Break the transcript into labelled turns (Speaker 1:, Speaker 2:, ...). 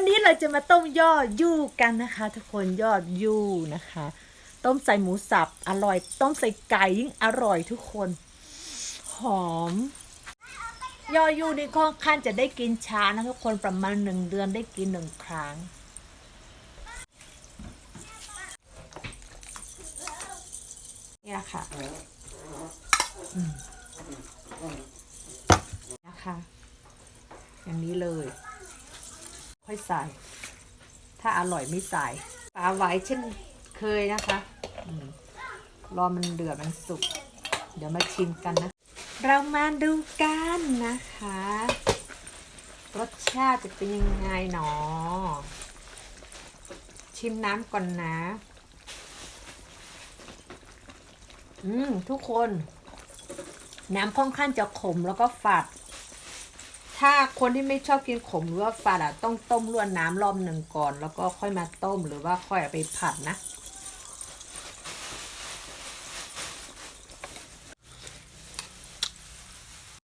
Speaker 1: วันนี้เราจะมาต้มยอดยู่กันนะคะทุกคนยอดยู่นะคะต้มใส่หมูสับอร่อยต้มใส่ไก่ยิ่งอร่อยทุกคนหอมยอดยู่นี่ค่อนข้างจะได้กินช้านะทุกคนประมาณ1 เดือนได้กิน1 ครั้งนี่แหละค่ะนะคะอย่างนี้เลยค่อยใส่ถ้าอร่อยไม่ใส่ปลาไว้เช่นเคยนะคะรอมันเดือดมันสุกเดี๋ยวมาชิมกันนะเรามาดูกันนะคะรสชาติจะเป็นยังไงหนอชิมน้ำก่อนนะทุกคนน้ำค่อนข้างจะขมแล้วก็ฝาดถ้าคนที่ไม่ชอบกินขมหรือว่าฝาดต้องต้มล้วนน้ำรอบหนึ่งก่อนแล้วก็ค่อยมาต้มหรือว่าค่อยเอาไปผัดนะ